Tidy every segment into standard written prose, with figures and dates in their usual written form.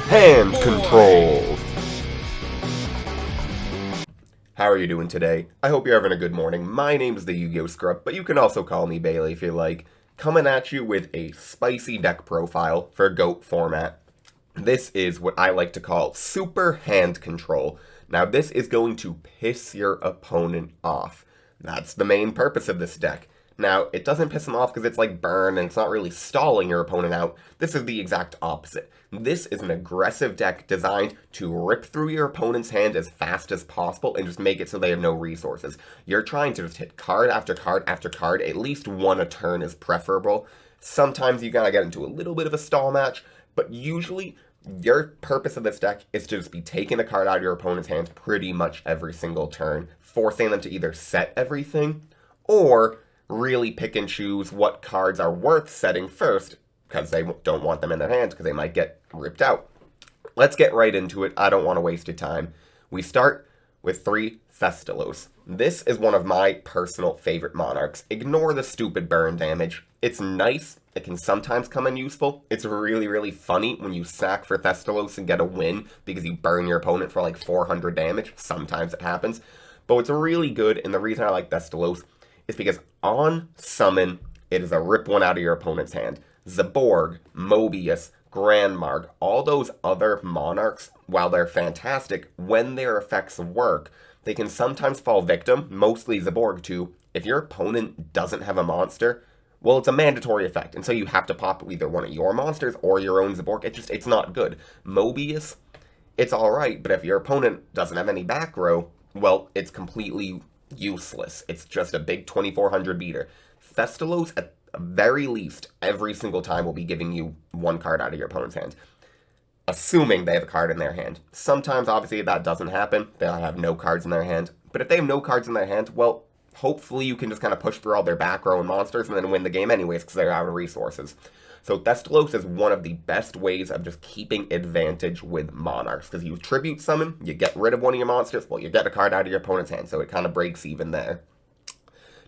Hand control. How are you doing today? I hope you're having a good morning. My name is the Yu-Gi-Oh! Scrub, but you can also call me Bailey if you like. Coming at you with a spicy deck profile for GOAT format. This is what I like to call super hand control. Now this is going to piss your opponent off. That's the main purpose of this deck. Now, it doesn't piss them off because it's like burn and it's not really stalling your opponent out. This is the exact opposite. This is an aggressive deck designed to rip through your opponent's hand as fast as possible and just make it so they have no resources. You're trying to just hit card after card after card. At least one a turn is preferable. Sometimes you gotta get into a little bit of a stall match, but usually your purpose of this deck is to just be taking a card out of your opponent's hand pretty much every single turn, forcing them to either set everything or really pick and choose what cards are worth setting first, because they don't want them in their hands because they might get ripped out. Let's get right into it. I don't want to waste your time. We start with 3 Festalos. This is one of my personal favorite monarchs. Ignore the stupid burn damage. It's nice. It can sometimes come in useful. It's really, really funny when you sack for Festalos and get a win because you burn your opponent for like 400 damage. Sometimes it happens. But what's really good, and the reason I like Festalos, is because on summon, it is a rip one out of your opponent's hand. Zaborg, Mobius, Grandmarg, all those other monarchs, while they're fantastic, when their effects work, they can sometimes fall victim, mostly Zaborg too, if your opponent doesn't have a monster. Well, it's a mandatory effect, and so you have to pop either one of your monsters or your own Zaborg. It's not good. Mobius, it's alright, but if your opponent doesn't have any back row, well, it's completely useless. It's just a big 2400 beater. Festalos, at the very least, every single time will be giving you one card out of your opponent's hand, assuming they have a card in their hand. Sometimes, obviously, that doesn't happen. They'll have no cards in their hand. But if they have no cards in their hand, well, hopefully you can just kind of push through all their back row and monsters and then win the game anyways because they're out of resources. So Festalos is one of the best ways of just keeping advantage with monarchs, because you tribute summon, you get rid of one of your monsters, well, you get a card out of your opponent's hand, so it kind of breaks even there.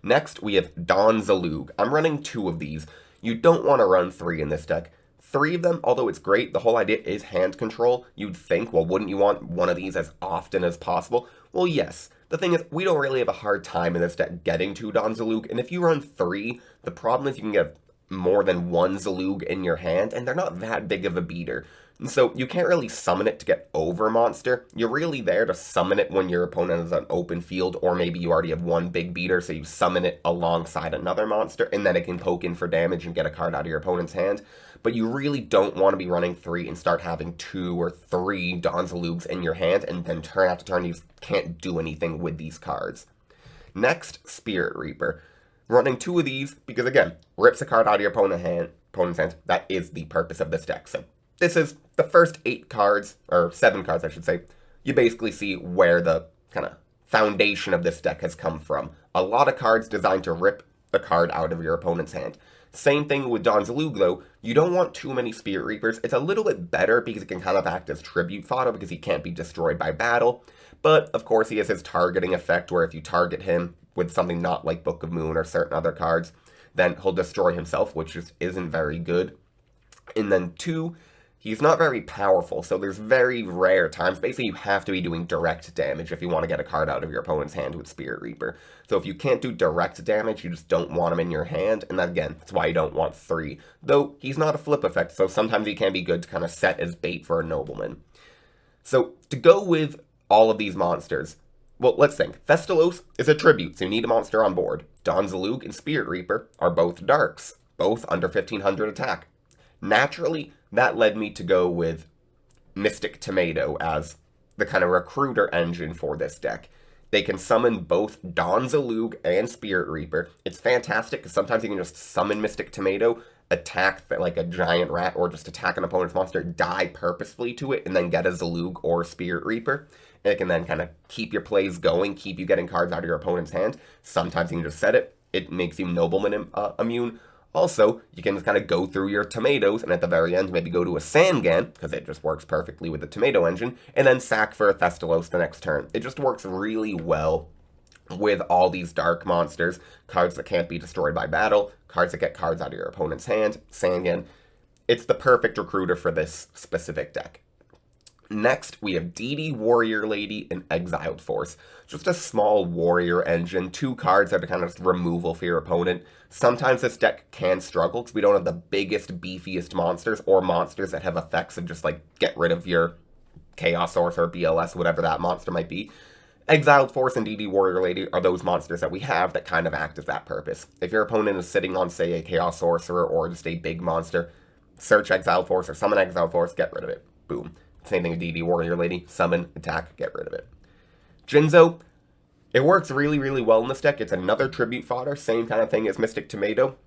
Next, we have Don Zalug. I'm running 2 of these. You don't want to run 3 in this deck. 3 of them, although it's great, the whole idea is hand control. You'd think, well, wouldn't you want one of these as often as possible? Well, yes. The thing is, we don't really have a hard time in this deck getting to Don Zalug, and if you run 3, the problem is you can get more than 1 Zalug in your hand, and they're not that big of a beater. And so you can't really summon it to get over monster. You're really there to summon it when your opponent is on open field, or maybe you already have 1 big beater, so you summon it alongside another monster, and then it can poke in for damage and get a card out of your opponent's hand. But you really don't want to be running 3 and start having 2 or 3 Don Zalugs in your hand, and then turn after turn you can't do anything with these cards. Next, Spirit Reaper. Running 2 of these, because again, rips a card out of your opponent's hand. That is the purpose of this deck. So this is the first 8 cards, or 7 cards I should say. You basically see where the kind of foundation of this deck has come from. A lot of cards designed to rip a card out of your opponent's hand. Same thing with Don Zalug though. You don't want too many Spirit Reapers. It's a little bit better because it can kind of act as tribute fodder because he can't be destroyed by battle. But of course he has his targeting effect where if you target him with something not like Book of Moon or certain other cards, then he'll destroy himself, which just isn't very good. And then 2, he's not very powerful, so there's very rare times. Basically, you have to be doing direct damage if you want to get a card out of your opponent's hand with Spirit Reaper. So if you can't do direct damage, you just don't want him in your hand, and then again, that's why you don't want 3. Though, he's not a flip effect, so sometimes he can be good to kind of set as bait for a nobleman. So, to go with all of these monsters, well, let's think. Festalos is a tribute, so you need a monster on board. Don Zalug and Spirit Reaper are both darks, both under 1500 attack. Naturally, that led me to go with Mystic Tomato as the kind of recruiter engine for this deck. They can summon both Don Zalug and Spirit Reaper. It's fantastic because sometimes you can just summon Mystic Tomato, attack like a giant rat, or just attack an opponent's monster, die purposefully to it, and then get a Zalug or Spirit Reaper. And it can then kind of keep your plays going, keep you getting cards out of your opponent's hand. Sometimes you can just set it. It makes you Nobleman immune. Also, you can just kind of go through your tomatoes, and at the very end, maybe go to a Sangan, because it just works perfectly with the tomato engine, and then sack for a Festalos the next turn. It just works really well with all these dark monsters, cards that can't be destroyed by battle, cards that get cards out of your opponent's hand, Sangan. It's the perfect recruiter for this specific deck. Next, we have DD Warrior Lady and Exiled Force. Just a small warrior engine, 2 cards that are kind of removal for your opponent. Sometimes this deck can struggle because we don't have the biggest, beefiest monsters or monsters that have effects of just like get rid of your Chaos Source or BLS, whatever that monster might be. Exiled Force and DD Warrior Lady are those monsters that we have that kind of act as that purpose. If your opponent is sitting on, say, a Chaos Sorcerer or just a big monster, search Exiled Force or summon Exiled Force, get rid of it. Boom. Same thing with DD Warrior Lady. Summon, attack, get rid of it. Jinzo, it works really, really well in this deck. It's another tribute fodder, same kind of thing as Mystic Tomato,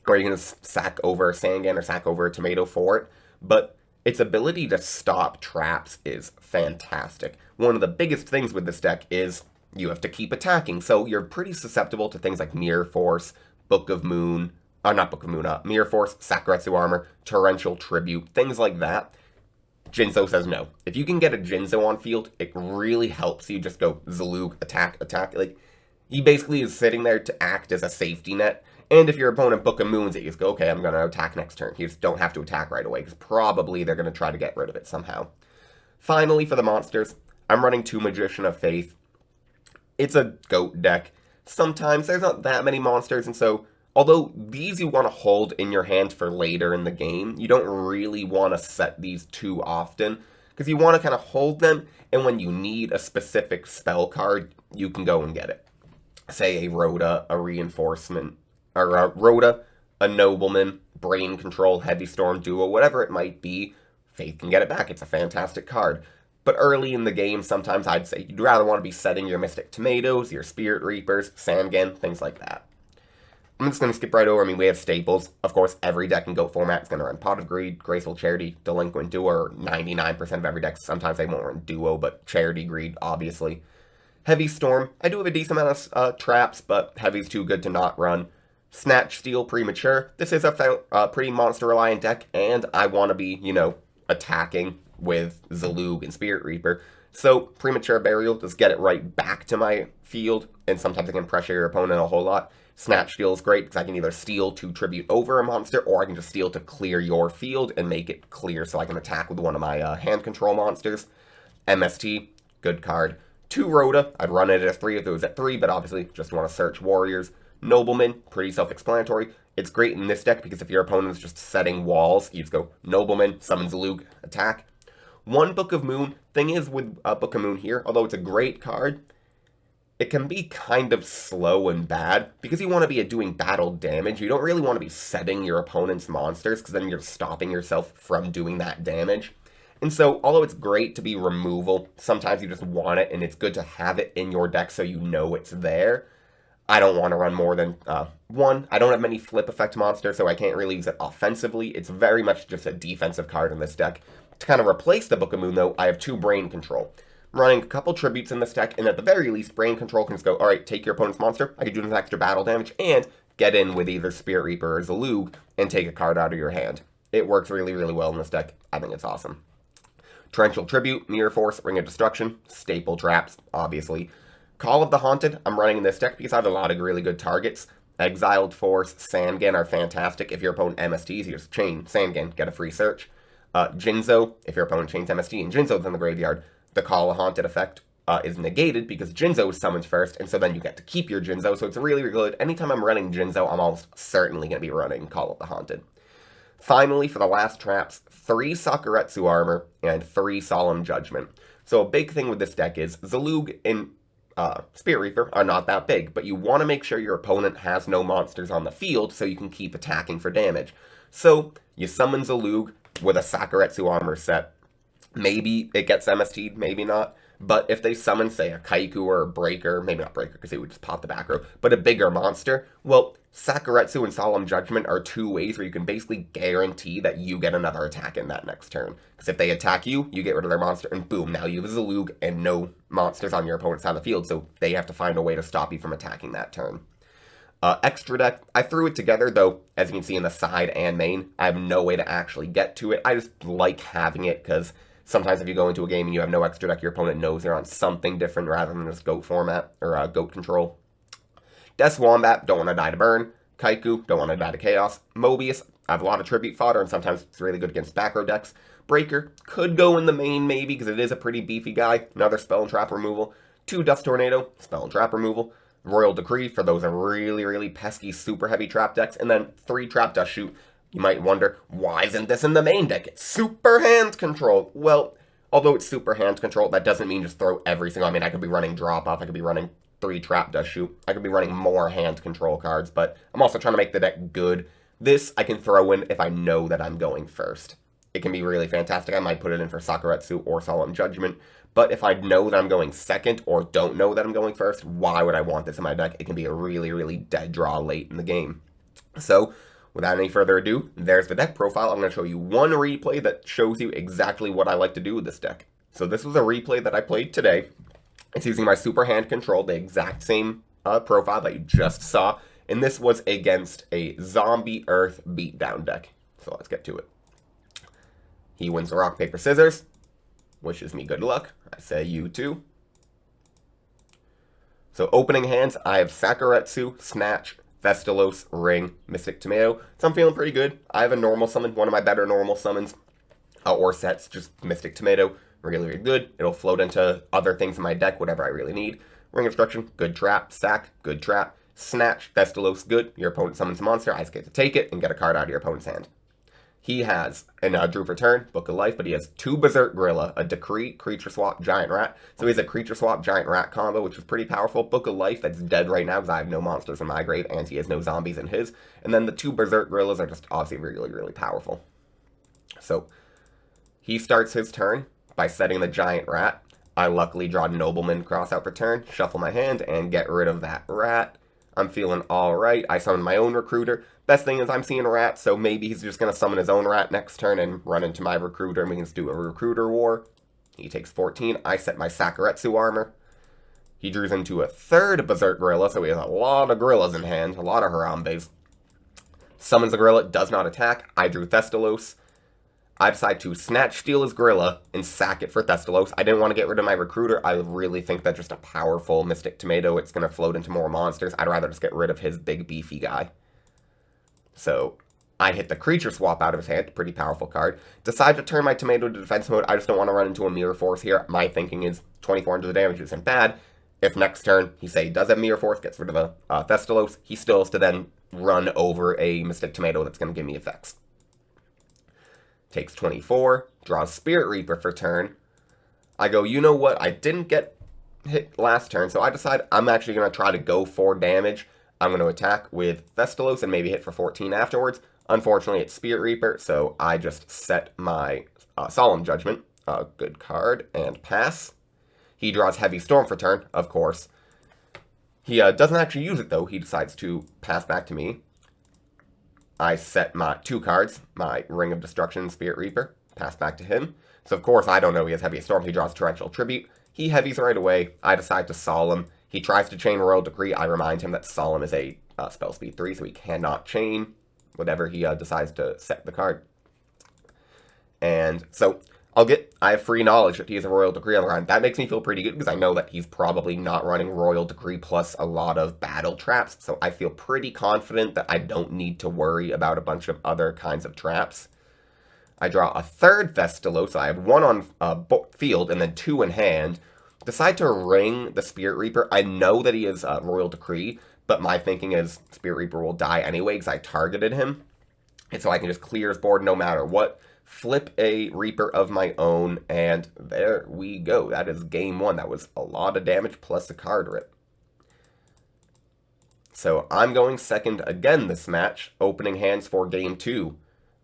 where you can just sack over a Sangan or sack over a tomato for it. But its ability to stop traps is fantastic. One of the biggest things with this deck is you have to keep attacking, so you're pretty susceptible to things like Mirror Force, Book of Moon, not Book of Moon, Mirror Force, Sakuretsu Armor, Torrential Tribute, things like that. Jinzo says no. If you can get a Jinzo on field, it really helps you just go Zalug, attack, attack. Like, he basically is sitting there to act as a safety net. And if your opponent Book of Moons it, you just go, okay, I'm going to attack next turn. You just don't have to attack right away, because probably they're going to try to get rid of it somehow. Finally, for the monsters, I'm running 2 Magician of Faith. It's a goat deck. Sometimes there's not that many monsters, and so, although these you want to hold in your hand for later in the game, you don't really want to set these too often, because you want to kind of hold them, and when you need a specific spell card, you can go and get it. Say a Rhoda, a Reinforcement, or a Rhoda, a Nobleman, Brain Control, Heavy Storm Duo, whatever it might be, Faith can get it back. It's a fantastic card. But early in the game, sometimes I'd say you'd rather want to be setting your Mystic Tomatoes, your Spirit Reapers, Sangan, things like that. I'm just going to skip right over. I mean, we have staples. Of course, every deck in GOAT format is going to run Pot of Greed, Graceful Charity, Delinquent Duo, or 99% of every deck. Sometimes they won't run Duo, but Charity Greed, obviously. Heavy Storm. I do have a decent amount of traps, but Heavy's too good to not run. Snatch Steal Premature. This is a pretty monster-reliant deck, and I want to be, attacking with Zalug and Spirit Reaper. So, Premature Burial, just get it right back to my field, and sometimes I can pressure your opponent a whole lot. Snatch Steal is great, because I can either steal to tribute over a monster, or I can just steal to clear your field and make it clear so I can attack with one of my hand control monsters. MST, good card. 2 Rhoda, I'd run it at 3 if it was at 3, but obviously just want to search Warriors. Nobleman, pretty self-explanatory. It's great in this deck because if your opponent is just setting walls, you just go Nobleman, summon Zalug, attack. 1 Book of Moon. Thing is with Book of Moon here, although it's a great card, it can be kind of slow and bad because you want to be doing battle damage. You don't really want to be setting your opponent's monsters because then you're stopping yourself from doing that damage. And so, although it's great to be removal, sometimes you just want it and it's good to have it in your deck so you know it's there. I don't want to run more than 1. I don't have many flip effect monsters, so I can't really use it offensively. It's very much just a defensive card in this deck. To kind of replace the Book of Moon, though, I have 2 Brain Control. I'm running a couple tributes in this deck, and at the very least, Brain Control can just go, alright, take your opponent's monster, I can do some extra battle damage, and get in with either Spirit Reaper or Zalug, and take a card out of your hand. It works really, really well in this deck. I think it's awesome. Torrential Tribute, Mirror Force, Ring of Destruction, staple traps, obviously. Call of the Haunted, I'm running in this deck because I have a lot of really good targets. Exiled Force, Sangan are fantastic. If your opponent MSTs, you just chain Sangan, get a free search. Jinzo, if your opponent chains MST and Jinzo's in the graveyard, the Call of Haunted effect is negated because Jinzo is summoned first, and so then you get to keep your Jinzo, so it's really, really good. Anytime I'm running Jinzo, I'm almost certainly going to be running Call of the Haunted. Finally, for the last traps, 3 Sakuretsu Armor and 3 Solemn Judgment. So a big thing with this deck is Zalug and Spirit Reaper are not that big, but you want to make sure your opponent has no monsters on the field so you can keep attacking for damage. So, you summon Zalug with a Sakuretsu Armor set. Maybe it gets MST'd, maybe not. But if they summon, say, a Kaiku or a Breaker, maybe not Breaker because it would just pop the back row, but a bigger monster, well, Sakuretsu and Solemn Judgment are 2 ways where you can basically guarantee that you get another attack in that next turn. Because if they attack you, you get rid of their monster, and boom, now you have a Zalug and no monsters on your opponent's side of the field, so they have to find a way to stop you from attacking that turn. Extra deck, I threw it together, though, as you can see in the side and main, I have no way to actually get to it. I just like having it, because sometimes if you go into a game and you have no extra deck, your opponent knows they're on something different rather than just GOAT format, or GOAT control. Death Wombat, don't want to die to burn. Kaiku, don't want to die to chaos. Mobius, I have a lot of tribute fodder, and sometimes it's really good against back row decks. Breaker could go in the main maybe because it is a pretty beefy guy. Another spell and trap removal. 2 Dust Tornado, spell and trap removal. Royal Decree for those are really, really pesky, super heavy trap decks. And then 3 Trap Dust Shoot. You might wonder, why isn't this in the main deck? It's super hand control. Well, although it's super hand control, that doesn't mean just throw every single... I mean, I could be running Drop Off, I could be running 3 Trap Dust Shoot, I could be running more hand control cards, but I'm also trying to make the deck good. This I can throw in if I know that I'm going first. It can be really fantastic. I might put it in for Sakuretsu or Solemn Judgment. But if I know that I'm going second or don't know that I'm going first, why would I want this in my deck? It can be a really, really dead draw late in the game. So, without any further ado, there's the deck profile. I'm going to show you one replay that shows you exactly what I like to do with this deck. So this was a replay that I played today. It's using my super hand control, the exact same profile that you just saw. And this was against a Zombie Earth beatdown deck. So let's get to it. He wins the rock, paper, scissors. Wishes me good luck. I say you too. So opening hands, I have Sakuretsu, Snatch, Vestalos, Ring, Mystic Tomato. So I'm feeling pretty good. I have a normal summon, one of my better normal summons. Or sets, just Mystic Tomato. Really, really good. It'll float into other things in my deck, whatever I really need. Ring Obstruction, good trap. Sack, good trap. Snatch, Vestalos, good. Your opponent summons a monster, I just get to take it and get a card out of your opponent's hand. He has, and drew for turn, Book of Life, but he has 2 Berserk Gorilla, a Decree, Creature Swap, Giant Rat. So he has a Creature Swap, Giant Rat combo, which is pretty powerful. Book of Life, that's dead right now because I have no monsters in my grave, and he has no zombies in his. And then the 2 Berserk Gorillas are just obviously really, really powerful. So, he starts his turn by setting the Giant Rat. I luckily draw Nobleman, cross out for turn, shuffle my hand, and get rid of that rat. I'm feeling alright. I summon my own Recruiter. Best thing is I'm seeing a rat, so maybe he's just going to summon his own rat next turn and run into my Recruiter, and we can just do a Recruiter war. He takes 14. I set my Sakuretsu armor. He drews into a 3rd Berserk Gorilla, so he has a lot of Gorillas in hand, a lot of Harambes. Summons the Gorilla, does not attack. I drew Thestalos. I decide to Snatch, steal his Gorilla, and sack it for Thestalos. I didn't want to get rid of my Recruiter. I really think that's just a powerful Mystic Tomato. It's going to float into more monsters. I'd rather just get rid of his big beefy guy. So, I hit the Creature Swap out of his hand, pretty powerful card. Decide to turn my Tomato to defense mode. I just don't want to run into a Mirror Force here. My thinking is 2400 damage isn't bad. If next turn he say he does have Mirror Force, gets rid of the Thestalos, he still has to then run over a Mystic Tomato that's going to give me effects. Takes 24, draws Spirit Reaper for turn. I go, you know what, I didn't get hit last turn, so I decide I'm actually going to try to go for damage. I'm going to attack with Thestalos and maybe hit for 14 afterwards. Unfortunately, it's Spirit Reaper, so I just set my Solemn Judgment, good card, and pass. He draws Heavy Storm for turn, of course. He doesn't actually use it, though. He decides to pass back to me. I set my 2 cards, my Ring of Destruction and Spirit Reaper, pass back to him. So, of course, I don't know he has Heavy Storm. He draws Torrential Tribute. He heavies right away. I decide to Solemn. He tries to chain Royal Decree. I remind him that Solemn is a spell speed 3, so he cannot chain whatever he decides to set the card. And so I have free knowledge that he has a Royal Decree on the ground. That makes me feel pretty good because I know that he's probably not running Royal Decree plus a lot of battle traps. So I feel pretty confident that I don't need to worry about a bunch of other kinds of traps. I draw a 3rd Thestalos. So I have 1 on field and then 2 in hand. Decide to ring the Spirit Reaper. I know that he is Royal Decree, but my thinking is Spirit Reaper will die anyway because I targeted him. And so I can just clear his board no matter what. Flip a Reaper of my own, and there we go. That is game 1. That was a lot of damage plus a card rip. So I'm going second again this match. Opening hands for game 2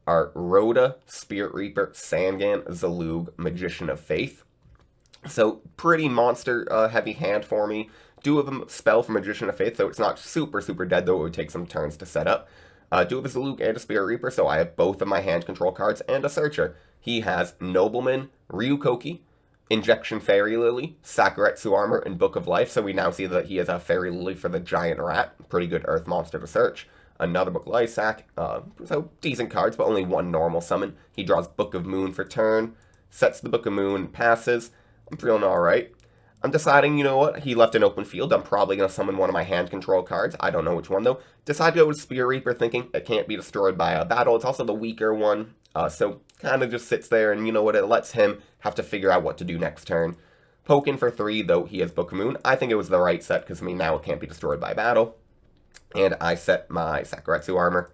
are Rhoda, Spirit Reaper, Sangan, Zalug, Magician of Faith. So, pretty monster heavy hand for me. Do have a spell for Magician of Faith, so it's not super, super dead, though it would take some turns to set up. Do have a Zalug and a Spirit Reaper, so I have both of my hand control cards and a Searcher. He has Nobleman, Ryukoki, Injection Fairy Lily, Sakuretsu Armor, and Book of Life, so we now see that he has a Fairy Lily for the Giant Rat. Pretty good Earth monster to search. Another Book of Life, so decent cards, but only 1 normal summon. He draws Book of Moon for turn, sets the Book of Moon, passes. I'm feeling alright. I'm deciding, you know what, he left an open field. I'm probably going to summon one of my hand control cards. I don't know which one, though. Decide to go with Spirit Reaper, thinking it can't be destroyed by a battle. It's also the weaker one. So kind of just sits there, and you know what, it lets him have to figure out what to do next turn. Poke in for 3, though he has Book of Moon. I think it was the right set, because, I mean, now it can't be destroyed by battle. And I set my Sakuretsu armor.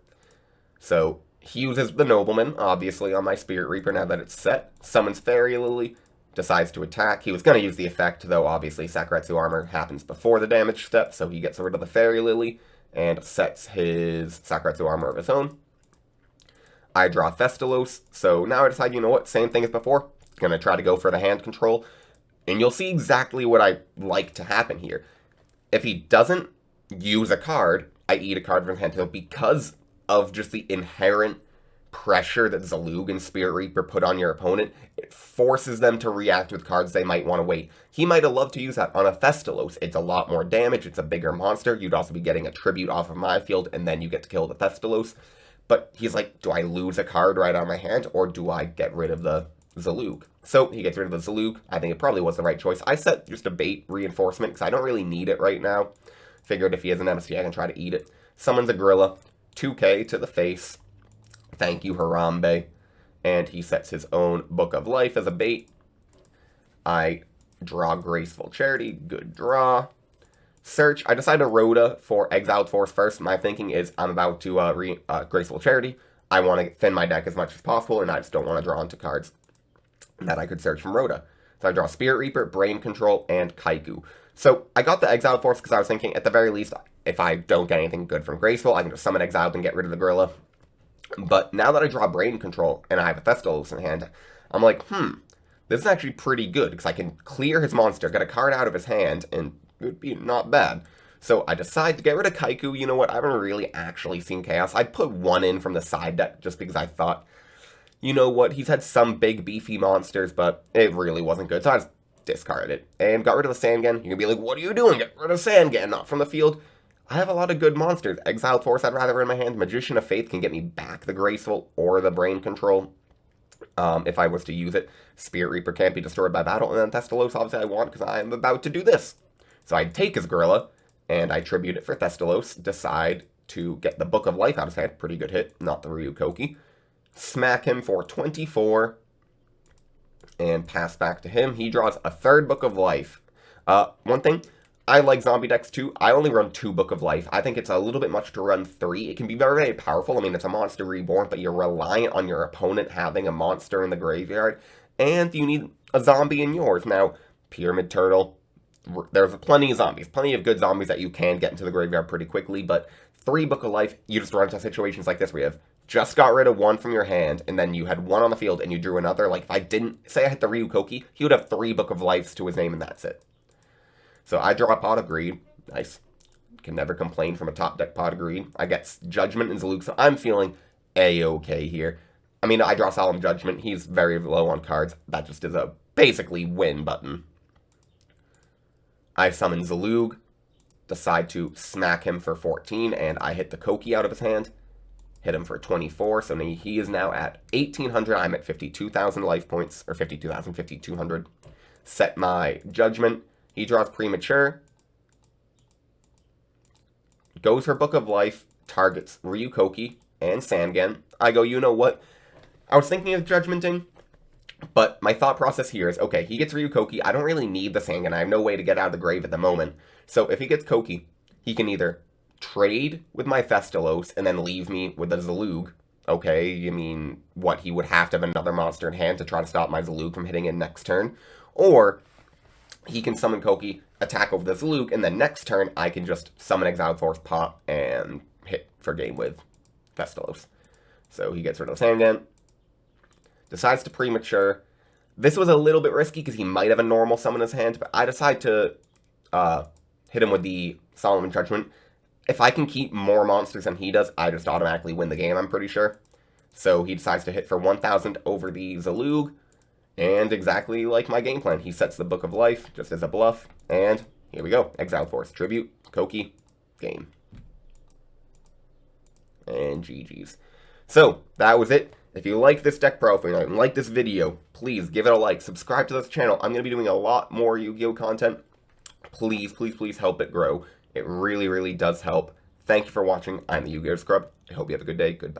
So he uses the Nobleman, obviously, on my Spirit Reaper now that it's set. Summons Fairy Lily, decides to attack. He was going to use the effect, though obviously Sakuretsu armor happens before the damage step, so he gets rid of the Fairy Lily and sets his Sakuretsu armor of his own. I draw Thestalos, so now I decide, you know what, same thing as before. Gonna try to go for the hand control, and you'll see exactly what I like to happen here. If he doesn't use a card, I eat a card from his hand. So because of just the inherent pressure that Zalug and Spirit Reaper put on your opponent, it forces them to react with cards they might want to wait. He might have loved to use that on a Thestalos. It's a lot more damage, it's a bigger monster, you'd also be getting a tribute off of my field, and then you get to kill the Thestalos. But he's like, do I lose a card right on my hand, or do I get rid of the Zalug? So he gets rid of the Zalug. I think it probably was the right choice. I set just a bait reinforcement, because I don't really need it right now. Figured if he has an MST, I can try to eat it. Summons a Gorilla, 2k to the face. Thank you, Harambe. And he sets his own Book of Life as a bait. I draw Graceful Charity. Good draw. Search. I decided to Rhoda for Exiled Force first. My thinking is I'm about to Graceful Charity. I want to thin my deck as much as possible, and I just don't want to draw into cards that I could search from Rhoda. So I draw Spirit Reaper, Brain Control, and Kaiku. So I got the Exiled Force because I was thinking, at the very least, if I don't get anything good from Graceful, I can just summon Exiled and get rid of the Gorilla. But now that I draw Brain Control and I have a Thestalos in hand, I'm like, this is actually pretty good, because I can clear his monster, get a card out of his hand, and it would be not bad. So I decide to get rid of Kaiku. You know what, I haven't really actually seen Chaos. I put one in from the side deck just because I thought, you know what, he's had some big beefy monsters, but it really wasn't good, so I just discarded it. And got rid of the Sangan. You can be like, what are you doing? Get rid of Sangan, not from the field. I have a lot of good monsters. Exiled Force I'd rather in my hand. Magician of Faith can get me back the Graceful or the Brain Control if I was to use it. Spirit Reaper can't be destroyed by battle. And then Thestalos obviously I want because I am about to do this. So I take his Gorilla and I tribute it for Thestalos. Decide to get the Book of Life out of his hand. Pretty good hit, not the Ryukoki. Smack him for 24 and pass back to him. He draws a third Book of Life. One thing, I like zombie decks too. I only run 2 Book of Life. I think it's a little bit much to run 3. It can be very, very powerful. I mean, it's a monster reborn, but you're reliant on your opponent having a monster in the graveyard, and you need a zombie in yours. Now, Pyramid Turtle, there's plenty of zombies, plenty of good zombies that you can get into the graveyard pretty quickly, but 3 Book of Life, you just run into situations like this where you have just got rid of one from your hand, and then you had one on the field, and you drew another. Like, if I didn't, say I hit the Ryukoki, he would have 3 Book of Lives to his name, and that's it. So I draw a Pot of Greed. Nice. Can never complain from a top deck Pot of Greed. I get Judgment and Zalug, so I'm feeling A-okay here. I mean, I draw Solemn Judgment. He's very low on cards. That just is a basically win button. I summon Zalug. Decide to smack him for 14, and I hit the Koki out of his hand. Hit him for 24, so he is now at 1,800. I'm at 52,000 life points, or 52,000, 5,200. Set my Judgment. He draws Premature, goes for Book of Life, targets Ryukoki and Sangan. I go, you know what? I was thinking of Judgmenting, but my thought process here is, okay, he gets Ryukoki. I don't really need the Sangan. I have no way to get out of the grave at the moment. So if he gets Koki, he can either trade with my Thestalos and then leave me with the Zalug. Okay, I mean, what, he would have to have another monster in hand to try to stop my Zalug from hitting in next turn. Or he can summon Koki, attack over the Zalug, and then next turn I can just summon Exiled Force, pop, and hit for game with Thestalos. So he gets rid of Sangan. Decides to Premature. This was a little bit risky because he might have a normal summon in his hand, but I decide to hit him with the Solemn Judgment. If I can keep more monsters than he does, I just automatically win the game, I'm pretty sure. So he decides to hit for 1,000 over the Zalug. And exactly like my game plan, he sets the Book of Life just as a bluff. And here we go. Exiled Force, Tribute, Koki, game. And GG's. So, that was it. If you like this deck profile and like this video, please give it a like. Subscribe to this channel. I'm going to be doing a lot more Yu-Gi-Oh! Content. Please, please, please help it grow. It really, really does help. Thank you for watching. I'm the Yu-Gi-Oh! Scrub. I hope you have a good day. Goodbye.